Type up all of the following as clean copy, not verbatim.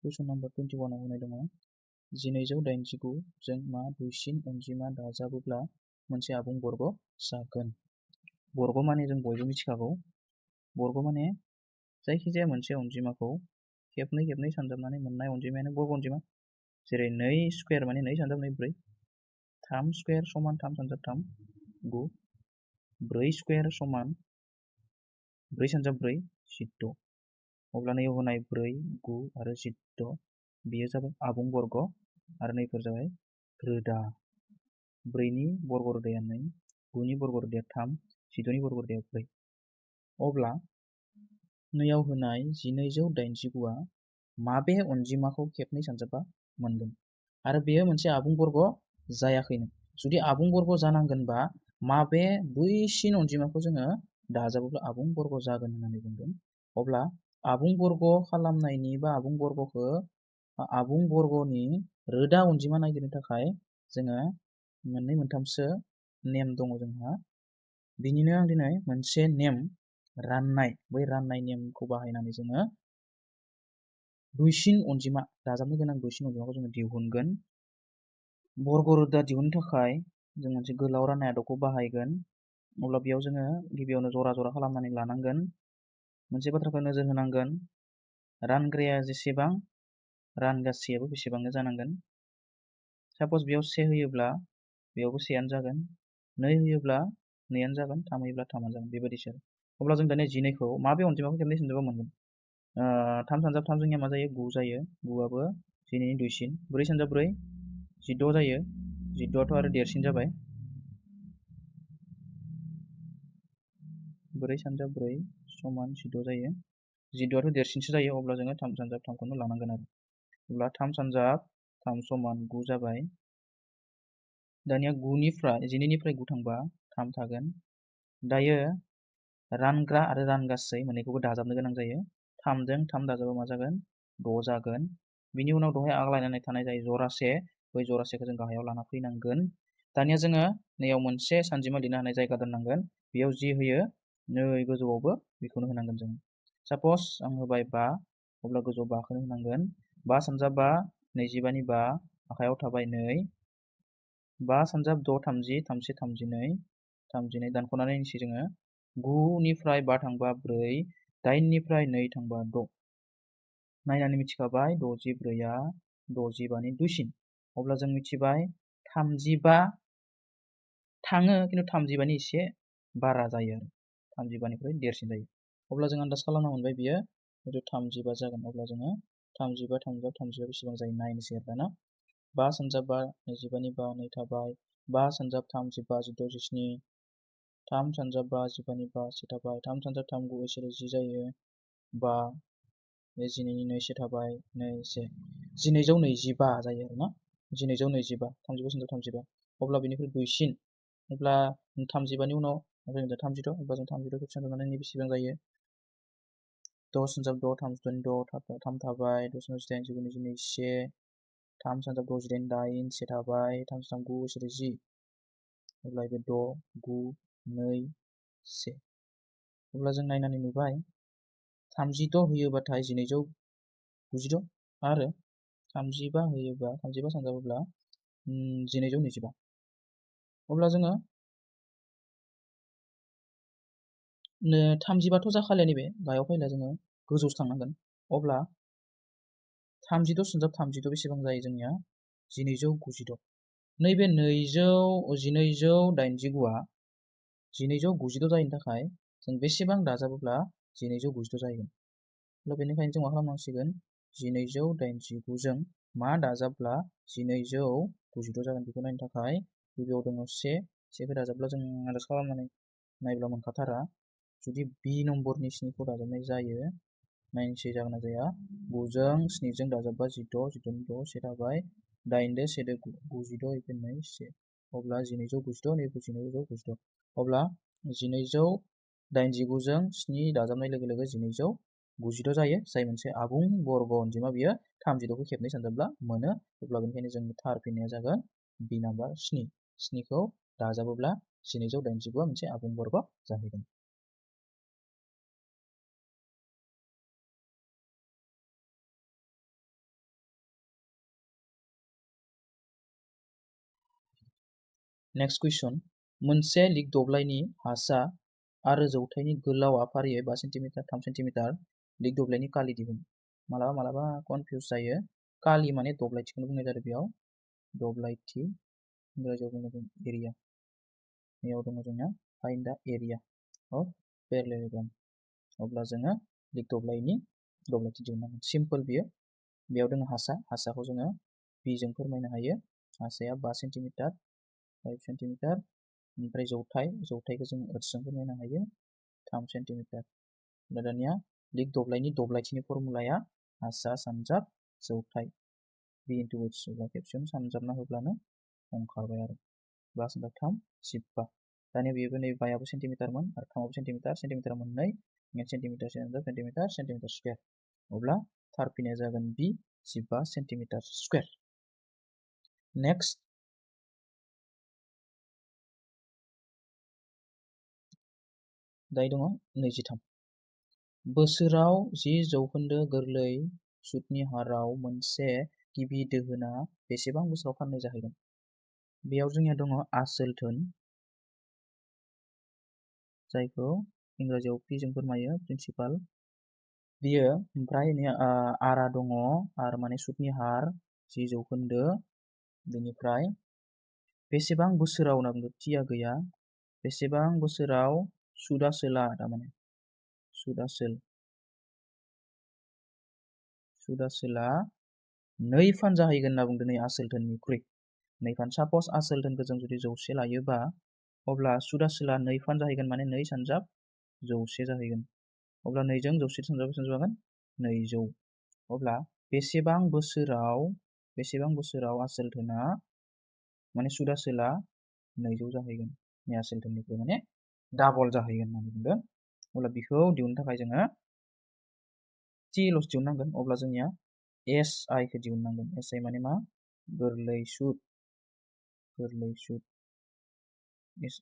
कुइसन number 21 आव होनाय दङ 1289 जों मा दुइसिन अनजिमा दाजाबोब्ला मोनसे आबुं बर्ग जागोन। बर्ग माने जों बयबो मिथिखागौ। बर्ग माने जायखिजाया मोनसे अनजिमाखौ खेबनै खेबनै सानजाबनानै मोननाय अनजिमायानो बर्ग अनजिमा। जेरै 2 स्क्वायर माने 2 सानजाब 2 4, 3 स्क्वायर समान 3 सानजाब 3 9, 4 स्क्वायर समान 4 सानजाब 4 16। अब्ला नैयाव होनाय 4, 9 आरो 16 बेयो जाबाय आबुं बर्ग आरो नैफोर जाबाय रोदा। 4 नि बर्ग रोदाया 2, 9 नि बर्ग रोदाया 3, 16 नि बर्ग रोदाया 4। अब्ला नैयाव होनाय 1289 आ माबे अनजिमाखौ खेबनै सानजाबा मोनगोन आरो बेयो मोनसे आबुं बर्ग जायाखैनो। जुदि आबुं बर्ग जानांगोनबा माबे दुइसिन अनजिमाखौ जोङो दाजाबोब्ला आबुं बर्ग जागोन होननानै बुंदों। अब्ला आबुं बर्ग खालामनायनि बा आबुं बर्गनि रोदा अनजिमा नागिरनो थाखाय जोङो मोननै मोनथामसो नेम दङ जोंहा। बिनिनो आं दिनै मोनसे नेम राननाय, बै राननाय नेमखौ बाहायनानै जोङो दुइसिन अनजिमा दाजाबनो गोनां दुइसिन अनजिमाखौ जोङो दिहुनगोन। बर्ग रोदा दिहुननो थाखाय जों मोनसे गोलाव राननाय आदबखौ बाहायगोन। अब्ला बेयाव जोङो गिबियावनो जरा जरा खालामनानै लानांगोन। मोनसे बाथ्राखौ नोजोर होनांगोन, रानग्राया जेसेबां रानगासेयाबो बेसेबांनो जानांगोन। सापस बेयाव 1 होयोब्ला बेयावबो 1 जागोन, 2 होयोब्ला 2 जागोन, 3 होयोब्ला 3 जागोन, बेबायदिसो। अब्ला जों दानिया 12खौ माबे अनजिमाखौ खेबनै सानजाबा मोनगोन? 3 सानजाब 3 जोंनिया मा जायो? 9 जायो। 9आबो 12नि दुइसिन। 4 सानजाब 4 16 जायो। 16आथ' आरो देरसिन जाबाय। 4 सानजाब 4 समान 16 जायो। 16आथ' देरसिनसो जायो। अब्ला जोङो 3 सानजाब 3खौनो लानांगोन आरो। अब्ला 3 सानजाब 3 समान 9 जाबाय। दानिया 12निफ्राय 9 थांबा 3 थागोन। दायो रानग्रा आरो रानगासै मोननैखौबो दाजाबनो गोनां जायो। 3 जों 3 दाजाबा मा जागोन? 6 जागोन। बिनि उनाव दहाय आग्लायनानै थानाय जायो जरासे, बै जरासेखौ जों गाहायाव लाना फैनांगोन। दानिया जोङो नैयाव मोनसे सानजिमा लिरनो हानाय जायगा दोननांगोन। बेयाव जि होयो नै गोजौआवबो बेखौनो होनांगोन जों। सापस आं होबाय 5, अब्ला गोजौआव 5खौनो होनांगोन। 5 सानजाब 5 25नि 5 आखायाव थाबाय 2, 5 सानजाब 6 30 31 32 32 दानख'नानै नायनोसै जोङो। 9निफ्राय 5 थांबा 4, 8निफ्राय 2 थांबा 6। नायनानै मिथिखाबाय 64आ 65नि दुइसिन। अब्ला जों मिथिबाय 35 थाङो, खिन्थु 35नि एसे बारा जायो आरो 35निफ्राय देरसिन जायो। अब्ला जों आन्दाज खालामना मोनबाय बियो 35 जागोन। अब्ला जोङो 35 थामजाब 35 बेसेबां जायो नायनोसै आरो दाना। 5 सानजाब 5 25नि 5 2 थाबाय, 5 सानजाब 3 15 16 17, 3 सानजाब 5 15नि 5 1 थाबाय, 3 सानजाब 3 9 1 10 जायो। 5 बे 12नि 2 1 थाबाय 2 1 1225 जायो आरोना। 1225 35 सानजाब 35। अब्ला बेनिफ्राय दुइसिन, अब्ला 35नि उनाव 36, अब्ला जों 36 खेबसे सानजाबनानै बेसेबां जायो? 6 सानजाब 6 3 3 थाबाय, 6 सानजाब 8 19 20 1, 3 सानजाब 6 18 8 1 थाबाय, 3 सानजाब 9 1 10। अब्ला बे 6 9 2 1। अब्ला जों नायनानै नुबाय 36 होयोबाथाय 1296 आरो 35 होयोबा 35 सानजाबोब्ला 1225। अब्ला जोङो 35थ' जाखालिया, नैबे गाहायाव फैला जोङो गोजौसो थांनांगोन। अब्ला 36 सानजाब 36 बेसेबां जायो जोंनिया? 1296। नैबे 1289आ 1296 जायैनि थाखाय जों बेसेबां दाजाबोब्ला 1296 जाहैगोन? अब्ला बेनिखायनो जों मा खालामनांसिगोन? 1289 जों मा दाजाबब्ला 1296 जागोन बेखौ नायनो थाखाय गिबियाव दङ 1खौ दाजाबब्ला जों आन्दाज खालामनानै नायब्ला मोनखाथारा। जुदि बि नम्बरनि 7खौ दाजाबनाय जायो, नायनोसै जागोन ना जाया। 9 जों 7 जों दाजाबबा 16, 16 6 1 थाबाय, 8 दो 1 दो 96 2 1। अब्ला 1296 नैबे 1296। अब्ला 1289 जों 7 दाजाबनाय लोगो लोगो 1296 जायो, जाय मोनसे आबुं बर्ग अनजिमा। बियो 36खौ खेबनै सानजाबब्ला मोनो। अब्ला बेनिखायनो जोंनि थार फिननाया जागोन बि नाम्बार 7। 7खौ दाजाबोब्ला 1289आ मोनसे आबुं बर्ग जाहैगोन। नेक्स्ट कुइसन मोनसे लिग दब्लायनि हासा आरो जौथायनि गोलावा फारियै 5 सेन्टिमिटार 3 सेन्टिमिटार लिग दब्लायनि कालि दिहुन मालाबा मालाबा कनफिउज जायो कालि माने दब्लायथिखौनो बुंनाय जादों बेयाव दब्लायथि इंराजियाव बुङो जों एरिया बेयाव दङ जोंना फाइन्ड द एरिया अफ पेरेललोग्राम अब्ला जोङो लिग दब्लायनि दब्लायथि दिहुननांगोन सिम्पल बियो बेयाव दङ हासाखौ जोङो b जों फोरमायनो हायो हासाया 5 सेन्टिमिटार 5 सेन्टिमिटार ओमफ्राय जौथायखौ जों जों फोरमायनो हायो 3 सेन्टिमिटार दानिया लिग दब्लायनि दब्लायथिनि फर्मुलाया हासा सानजाब जौथाय b into h अब्ला खेबसेयावनो सानजाबना होब्लानो ओंखारबाय आरो 5 × 3 15 दानिया बेबो नै 5 सेन्टिमिटारमोन आरो 3 सेन्टिमिटार मोननै सेन्टिमिटार सेन्टिमिटार स्कुवेर अब्ला थारफिनाया जागोन b 15 सेन्टिमिटार स्कुवेर नेक्स्ट दायो दङ 23 बोसोराव 10 जौखोन्दो गोरलै सुतनि हाराव मोनसे गिबि दोहोना बेसेबां बोसोराव फाननाय जाहैगोन बेयाव जोंनिया दङ आसोल धोन जायखौ इंराजियाव p जों फोरमायो प्रिन्सिपाल बियो ओमफ्राय आरा दङ आर माने सुतनि हार 10 जौखोन्दो बेनिफ्राय बेसेबां बोसोराव होनना बुङो टिया गैया बेसेबां बोसोराव सुदासोला थारमाने सुदासोला नै फान जाहैगोन होनना बुंदों नै आसोल धोननिख्रुइ नै फान सापस आसोल धोनखौ जों जुदि 100 लायोबा अब्ला सुदासोला नै फान जाहैगोन माने 2 सानजाब 100 जाहैगोन अब्ला 2 जों 100 सानजाब बेसेबां जागोन 200 अब्ला बेसेबां बोसोराव आसोल धोना माने सुदासोला 200 जाहैगोन नै आसोल धोननिख्रुइ माने डाबल जाहैगोन होननानै बुंदों अब्ला बेखौ दिहुननो थाखाय जोङो t लस दिहुननांगोन अब्ला जोंनिया si खौ दिहुननांगोन si माने मा गोरलै सुत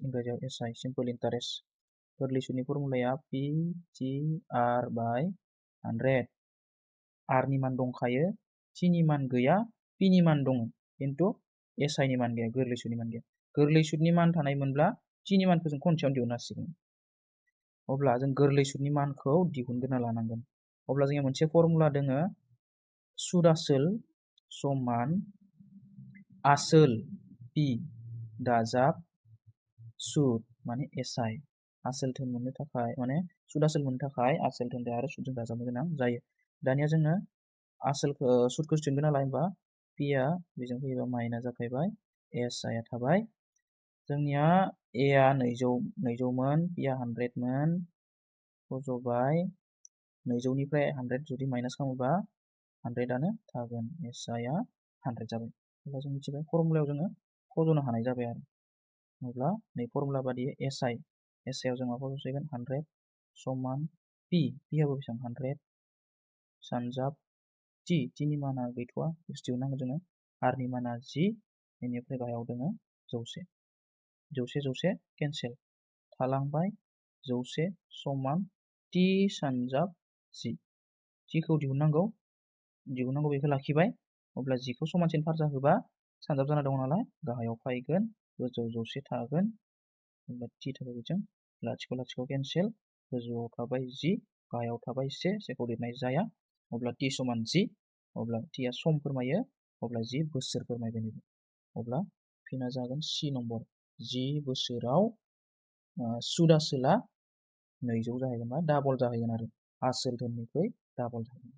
इंराजियाव si सिम्पल इन्टारेस्ट गोरलै सुतनि फर्मुलाया p/r/100 r नि मान दंखायो t नि मान गैया p नि मान दङ किन्तु si नि मान गैया गोरलै सुतनि मान गैया गोरलै सुतनि मान थानाय मोनब्ला t नि मानखौ जों खनसेयावनो दिहुननो हासिगोन अब्ला जों गोरलै सुतनि मानखौ दिहुनग्रोना लानांगोन अब्ला जोंहा मोनसे फर्मुला दोङो सुदासोल समान आसोल p दाजाब सुत माने si आसोल धोन मोननो थाखाय माने सुदासोल मोननो थाखाय आसोल धोन आरो सुतजों दाजाबनो गोनां जायो दानिया जोङो आसोलखौ सुतखौ दिहुनगोन नालाय होमबा p आ बेजों फैयोबा माइनास जाफैबाय si आ थाबाय जोंनिया a आ 200 मोन p आ 100 मोन फजबाय 200 निफ्राय 100 जुदि माइनास खालामोबा 100 आनो थागोन si आ 100 जाबाय अब्ला जों मिथिबाय फर्मुलायाव जोङो फजनो हानाय जाबाय आरो अब्ला नै फर्मुला बादियै si आव जों मा फज'सिगोन 100 समान p आबो बेसेबां 100 सानजाब t नि माना गैथ'वा दिहुननांगोन जोङो r नि माना 10 बेनिफ्राय गाहायाव दङ 100 केन्सेल थालांबाय 100 समान t सानजाब 10 t खौ दिहुननांगौ बेखौ लाखिबाय अब्ला 10 खौ समानसिन फारजा होबा सानजाब जाना दङ नालाय गाहायाव फैगोन गोजौआव 100 थागोन अब्ला t थाबाय बेजों लाथिख' केन्सेल गोजौआव थाबाय 10 गाहायाव थाबाय 1 जेखौ लिरनाय जाया अब्ला t समान 10 अब्ला t आ सम फोरमायो अब्ला 10 बोसोर फोरमायबाय अब्ला फिना जागोन c नम्बर 10 बोसोराव सुदासोला 200 जाहैगोन बा डाबल जाहैगोन आरो आसोल धोननिख्रुइ डाबल जाहैगोन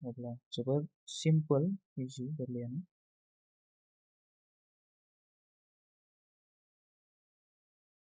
अब्ला जोबोर सिम्पल इजि गोरलैयानो